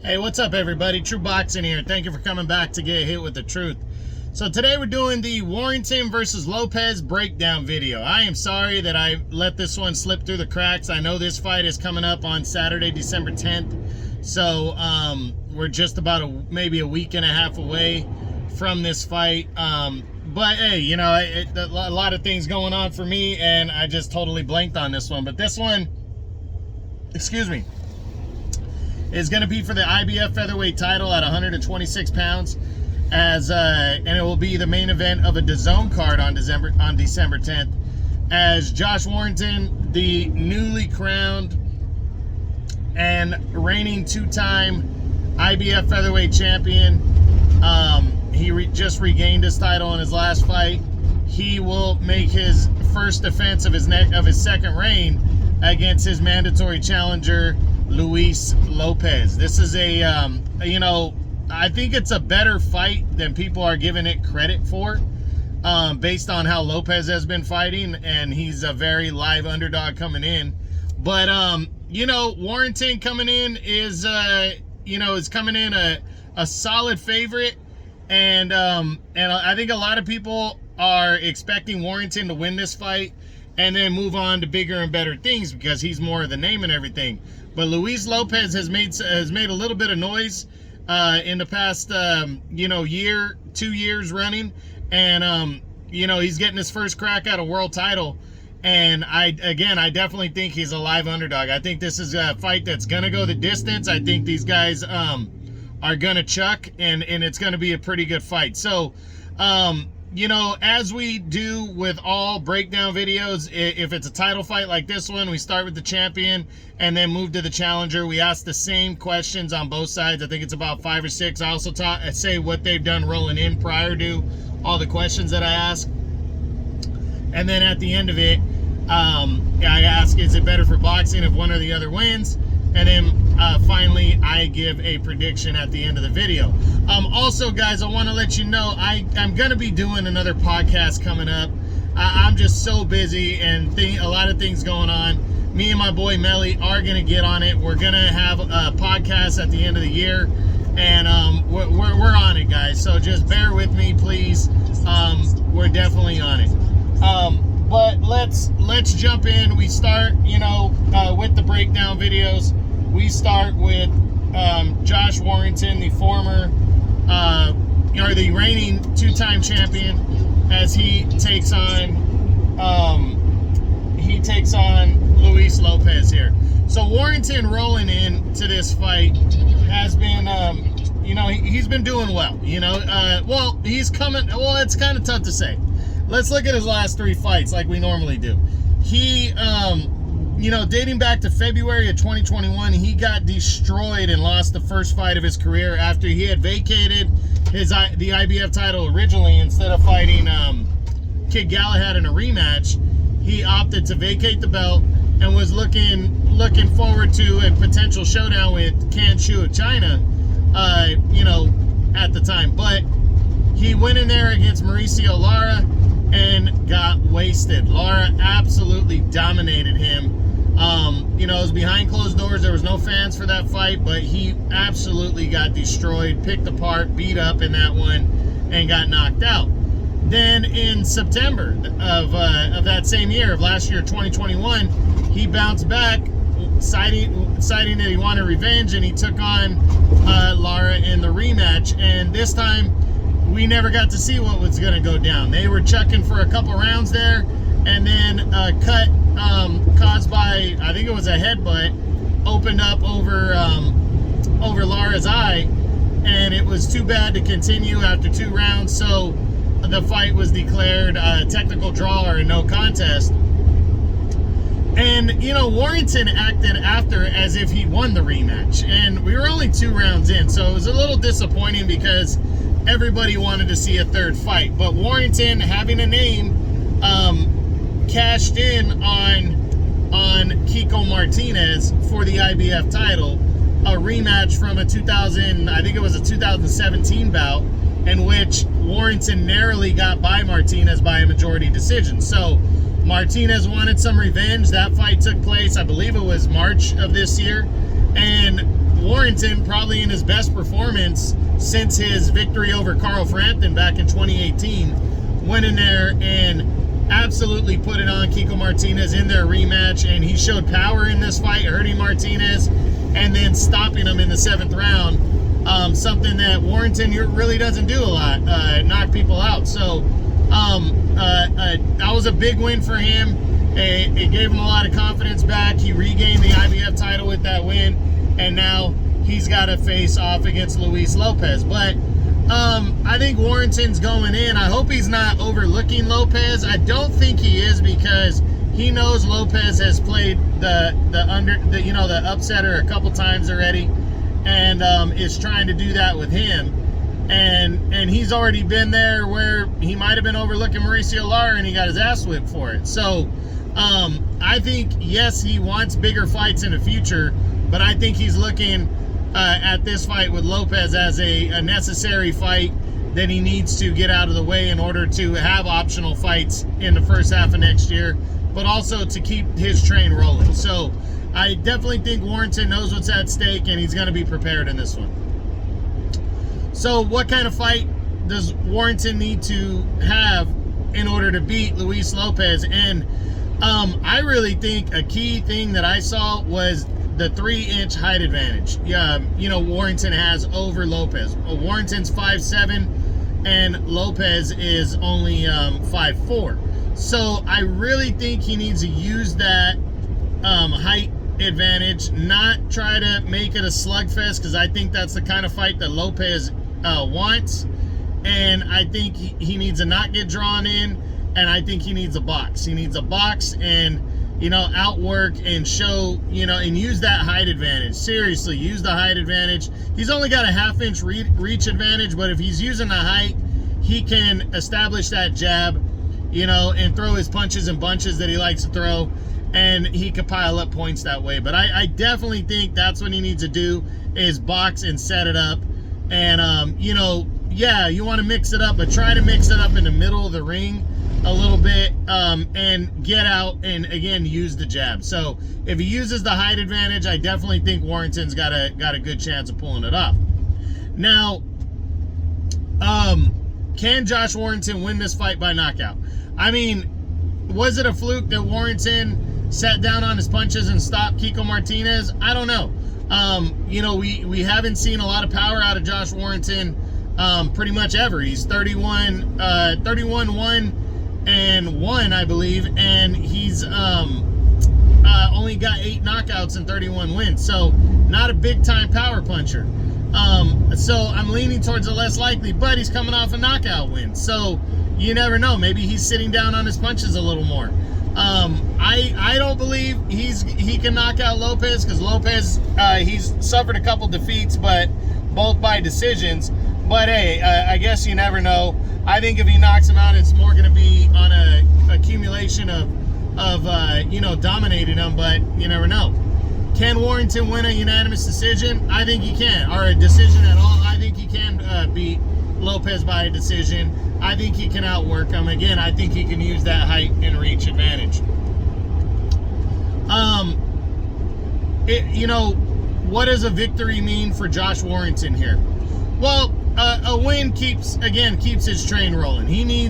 Hey, what's up, everybody? True Boxing here. Thank you for coming back to get hit with the truth. So today we're doing the Warrington versus Lopez breakdown video. I am sorry that I let this one slip through the cracks. I know this fight is coming up on Saturday, December 10th. So we're just about maybe a week and a half away from this fight. But hey, you know, a lot of things going on for me, and I just totally blanked on this one. But this one, excuse me, is going to be for the IBF Featherweight title at 126 pounds, and it will be the main event of a DAZN card on December 10th, as Josh Warrington, the newly crowned and reigning two-time IBF Featherweight champion, he just regained his title in his last fight. He will make his first defense of his second reign against his mandatory challenger, Luis Lopez. This is a, you know, I think it's a better fight than people are giving it credit for, based on how Lopez has been fighting, and he's a very live underdog coming in. But, you know, Warrington coming in is, you know, is coming in a solid favorite, and I think a lot of people are expecting Warrington to win this fight and then move on to bigger and better things because he's more of the name and everything. But Luis Lopez has made a little bit of noise in the past, you know, 2 years running, and you know, he's getting his first crack at a world title. And I definitely think he's a live underdog. I think this is a fight that's gonna go the distance. I think these guys are gonna chuck, and it's gonna be a pretty good fight. So, you know, as we do with all breakdown videos, if it's a title fight like this one, we start with the champion and then move to the challenger. We ask the same questions on both sides. I think it's about 5 or 6. I also say what they've done rolling in prior to all the questions that I ask. And then at the end of it, I ask, is it better for boxing if one or the other wins? And then finally, I give a prediction at the end of the video. Also, guys, I want to let you know I'm going to be doing another podcast coming up. I'm just so busy, and a lot of things going on. Me and my boy Melly are going to get on it. We're going to have a podcast at the end of the year, and we're on it, guys. So just bear with me, please. We're definitely on it. But let's jump in. We start, you know, with the breakdown videos. We start with Josh Warrington, the former, or the reigning two-time champion, as he takes on Luis Lopez here. So Warrington rolling into this fight has been, you know, he's been doing well. You know, well, he's coming. Well, it's kind of tough to say. Let's look at his last 3 fights like we normally do. He, you know, dating back to February of 2021, he got destroyed and lost the first fight of his career after he had vacated the IBF title originally. Instead of fighting Kid Galahad in a rematch, he opted to vacate the belt and was looking forward to a potential showdown with Can Chu of China, you know, at the time. But he went in there against Mauricio Lara and got wasted. Lara absolutely dominated him. You know, it was behind closed doors. There was no fans for that fight, but he absolutely got destroyed, picked apart, beat up in that one, and got knocked out. Then in September of that same year, of last year, 2021, he bounced back, citing that he wanted revenge, and he took on Lara in the rematch. And this time, we never got to see what was going to go down. They were chucking for a couple rounds there, and then a cut caused by, I think it was a headbutt, opened up over Lara's eye, and it was too bad to continue after 2 rounds, so the fight was declared a technical draw or a no contest. And, you know, Warrington acted after as if he won the rematch, and we were only 2 rounds in, so it was a little disappointing because everybody wanted to see a third fight. But Warrington, having a name, cashed in on Kiko Martinez for the IBF title, a rematch from a 2017 bout, in which Warrington narrowly got by Martinez by a majority decision. So Martinez wanted some revenge. That fight took place, I believe it was March of this year, and Warrington, probably in his best performance since his victory over Carl Frampton back in 2018, went in there and absolutely put it on Kiko Martinez in their rematch, and he showed power in this fight, hurting Martinez and then stopping him in the 7th round. Something that Warrington really doesn't do a lot, knock people out. So that was a big win for him. It gave him a lot of confidence back. He regained the IBF title with that win, and now he's got to face off against Luis Lopez. But I think Warrington's going in. I hope he's not overlooking Lopez. I don't think he is, because he knows Lopez has played the upsetter a couple times already, and is trying to do that with him. And he's already been there where he might have been overlooking Mauricio Lara and he got his ass whipped for it. So I think, yes, he wants bigger fights in the future, but I think he's looking at this fight with Lopez as a necessary fight that he needs to get out of the way in order to have optional fights in the first half of next year, but also to keep his train rolling. So I definitely think Warrington knows what's at stake, and he's going to be prepared in this one. So what kind of fight does Warrington need to have in order to beat Luis Lopez? And I really think a key thing that I saw was the 3-inch height advantage. Warrington has over Lopez. Warrington's 5'7", and Lopez is only 5'4". So I really think he needs to use that height advantage, not try to make it a slugfest, because I think that's the kind of fight that Lopez wants. And I think he needs to not get drawn in, and I think he needs a box. He needs a box and, outwork and show, and use that height advantage. Seriously, use the height advantage. He's only got a 1/2 inch reach advantage, but if he's using the height, he can establish that jab, and throw his punches and bunches that he likes to throw, and he could pile up points that way. But I definitely think that's what he needs to do, is box and set it up. And, yeah, you want to mix it up, but try to mix it up in the middle of the ring a little bit, and get out and, again, use the jab. So if he uses the height advantage, I definitely think Warrington's got a good chance of pulling it off. Now, can Josh Warrington win this fight by knockout? I mean, was it a fluke that Warrington sat down on his punches and stopped Kiko Martinez? I don't know. We haven't seen a lot of power out of Josh Warrington pretty much ever. He's 31-1 and 1, I believe, and he's only got 8 knockouts and 31 wins. So not a big time power puncher. So I'm leaning towards the less likely, but he's coming off a knockout win. So you never know. Maybe he's sitting down on his punches a little more. I don't believe he can knock out Lopez, because Lopez, he's suffered a couple defeats, but both by decisions. But hey, I guess you never know. I think if he knocks him out, it's more going to be on a accumulation of dominating him, but you never know. Can Warrington win a unanimous decision? I think he can, or a decision at all. I think he can beat Lopez by a decision. I think he can outwork him. Again, I think he can use that height and reach advantage. What does a victory mean for Josh Warrington here? Well, a win keeps his train rolling. He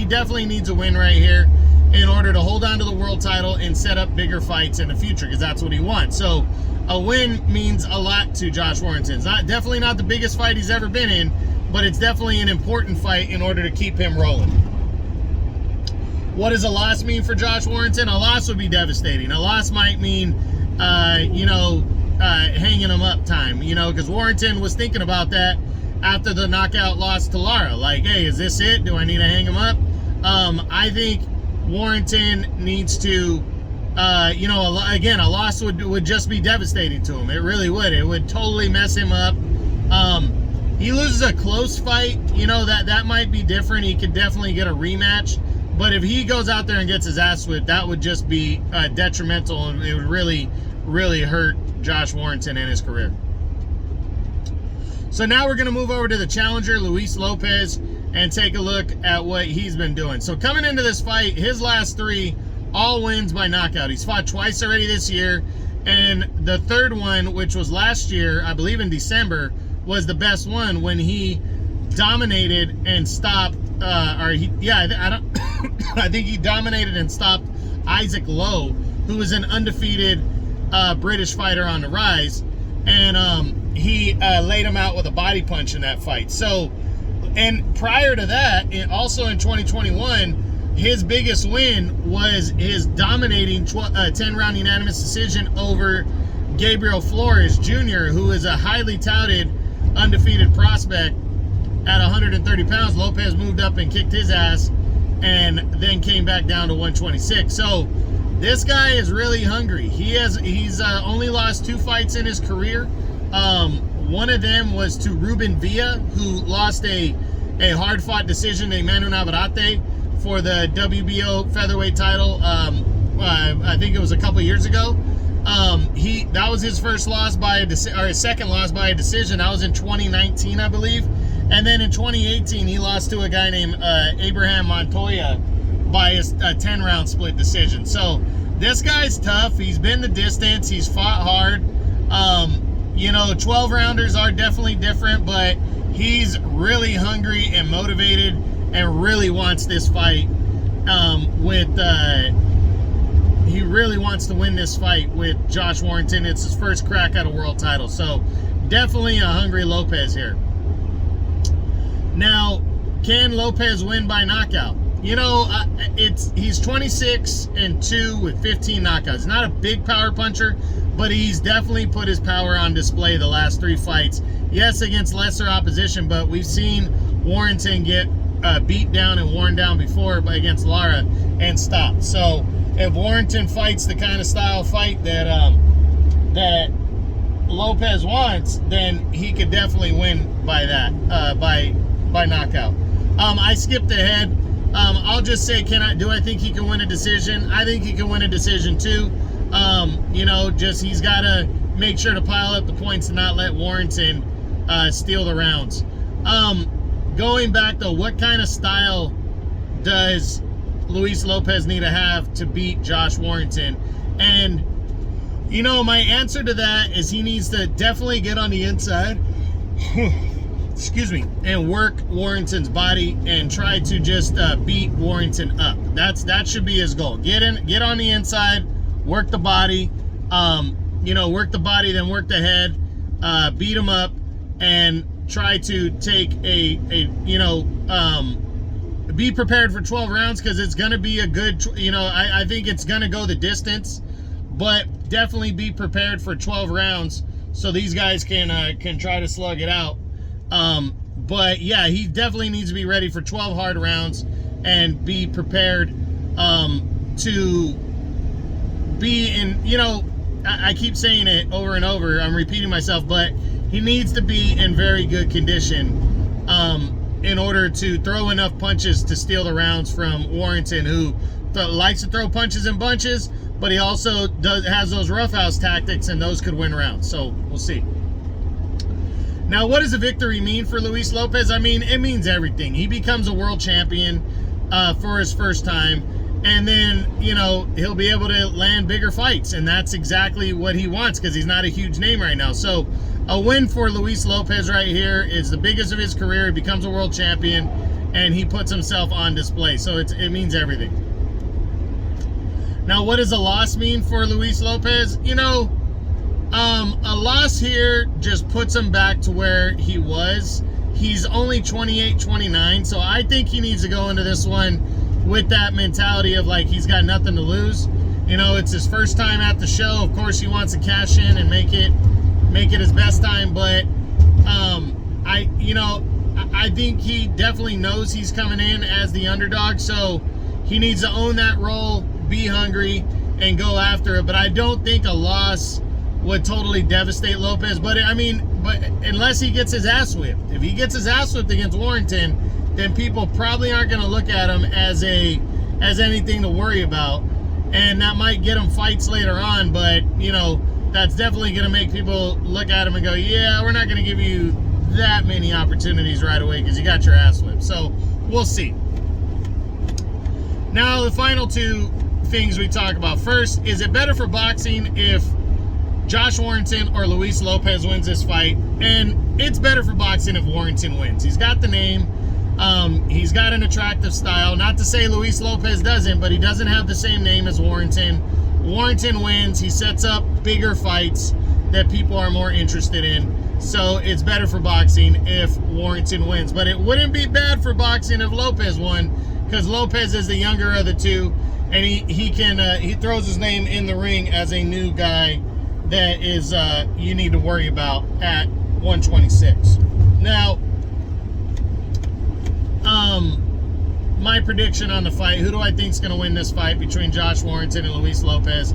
definitely needs a win right here in order to hold on to the world title and set up bigger fights in the future, because that's what he wants. So a win means a lot to Josh Warrington. It's definitely not the biggest fight he's ever been in, but it's definitely an important fight in order to keep him rolling. What does a loss mean for Josh Warrington? A loss would be devastating. A loss might mean, hanging him up time, because Warrington was thinking about that after the knockout loss to Lara. Like, hey, is this it? Do I need to hang him up? I think Warrington needs to, again, a loss would just be devastating to him. It really would. It would totally mess him up. He loses a close fight, that might be different. He could definitely get a rematch. But if he goes out there and gets his ass whipped, that would just be detrimental, and it would really, really hurt Josh Warrington and his career. So now we're going to move over to the challenger, Luis Lopez, and take a look at what he's been doing. So coming into this fight, his last 3, all wins by knockout. He's fought twice already this year, And the third one, which was last year, I believe in December, was the best one when he dominated and stopped. I think he dominated and stopped Isaac Lowe, who was an undefeated British fighter on the rise, and he laid him out with a body punch in that fight. So, and prior to that, also in 2021, his biggest win was his dominating 10-round unanimous decision over Gabriel Flores Jr., who is a highly touted undefeated prospect at 130 pounds. Lopez moved up and kicked his ass and then came back down to 126. So this guy is really hungry. He's only lost 2 fights in his career. One of them was to Ruben Villa, who lost a hard-fought decision to Emmanuel Navarrete for the WBO featherweight title. I think it was a couple years ago. That was his first loss or his second loss by a decision. That was in 2019, I believe. And then in 2018, he lost to a guy named Abraham Montoya by a 10-round split decision. So this guy's tough. He's been the distance. He's fought hard. 12-rounders are definitely different, but he's really hungry and motivated and really wants this fight. He really wants to win this fight with Josh Warrington. It's his first crack at a world title. So definitely a hungry Lopez here. Now, can Lopez win by knockout? He's 26-2 with 15 knockouts. Not a big power puncher, but he's definitely put his power on display the last 3 fights. Yes, against lesser opposition, but we've seen Warrington get beat down and worn down before against Lara and stopped. So if Warrington fights the kind of style fight that Lopez wants, then he could definitely win by that, by knockout. I skipped ahead. I'll just say, do I think he can win a decision? I think he can win a decision too. He's got to make sure to pile up the points and not let Warrington steal the rounds. Going back though, what kind of style does Luis Lopez need to have to beat Josh Warrington? And my answer to that is he needs to definitely get on the inside excuse me, and work Warrington's body and try to just beat Warrington up. That should be his goal. Get on the inside, work the body, work the body, then work the head, beat him up, and try to take be prepared for 12 rounds, because it's going to be a good, I think it's going to go the distance, but definitely be prepared for 12 rounds so these guys can try to slug it out. But yeah, he definitely needs to be ready for 12 hard rounds and be prepared to be in, I keep saying it over and over, I'm repeating myself, but he needs to be in very good condition in order to throw enough punches to steal the rounds from Warrington, who likes to throw punches in bunches, but he also has those roughhouse tactics, and those could win rounds. So we'll see. Now, what does a victory mean for Luis Lopez? I mean, it means everything. He becomes a world champion for his first time, and then, he'll be able to land bigger fights, and that's exactly what he wants, because he's not a huge name right now. So a win for Luis Lopez right here is the biggest of his career. He becomes a world champion, and he puts himself on display. So it means everything. Now, what does a loss mean for Luis Lopez? A loss here just puts him back to where he was. He's only 28, 29, so I think he needs to go into this one with that mentality of like he's got nothing to lose. It's his first time at the show. Of course, he wants to cash in and make it his best time, but I think he definitely knows he's coming in as the underdog, so he needs to own that role, be hungry, and go after it. But I don't think a loss would totally devastate Lopez, but unless he gets his ass whipped. If he gets his ass whipped against Warrington, then people probably aren't going to look at him as anything to worry about, and that might get him fights later on. But that's definitely going to make people look at him and go, yeah, we're not going to give you that many opportunities right away because you got your ass whipped. So we'll see. Now, the final two things we talk about. First, is it better for boxing if Josh Warrington or Luis Lopez wins this fight, and it's better for boxing if Warrington wins. He's got the name. He's got an attractive style. Not to say Luis Lopez doesn't, but he doesn't have the same name as Warrington. Warrington wins. He sets up bigger fights that people are more interested in. So it's better for boxing if Warrington wins. But it wouldn't be bad for boxing if Lopez won, because Lopez is the younger of the two, and he throws his name in the ring as a new guy that is you need to worry about at 126. Now, my prediction on the fight, who do I think is going to win this fight between Josh Warrington and Luis Lopez?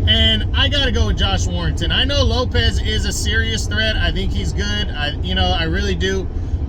And I got to go with Josh Warrington. I know Lopez is a serious threat. I think he's good. I really do.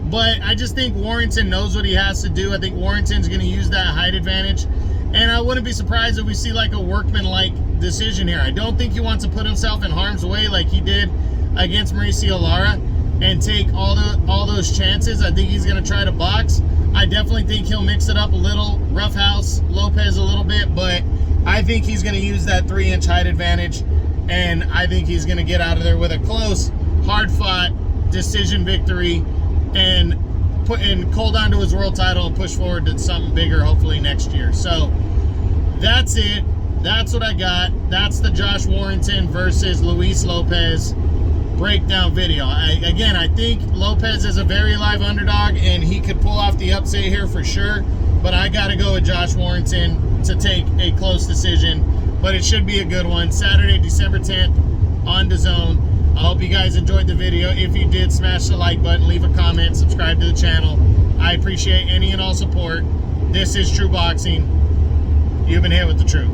But I just think Warrington knows what he has to do. I think Warrington's going to use that height advantage. And I wouldn't be surprised if we see like a workman-like decision here. I don't think he wants to put himself in harm's way like he did against Mauricio Lara and take all those chances. I think he's going to try to box. I definitely think he'll mix it up a little, roughhouse Lopez a little bit, but I think he's going to use that 3-inch height advantage, and I think he's going to get out of there with a close, hard-fought decision victory and hold on to his world title and push forward to something bigger hopefully next year. So that's it. That's what I got. That's the Josh Warrington versus Luis Lopez breakdown video. Again, I think Lopez is a very live underdog and he could pull off the upset here for sure, but I got to go with Josh Warrington to take a close decision, but it should be a good one. Saturday, December 10th on DAZN. I hope you guys enjoyed the video. If you did, smash the like button, leave a comment, subscribe to the channel. I appreciate any and all support. This is True Boxing. You've been hit with the truth.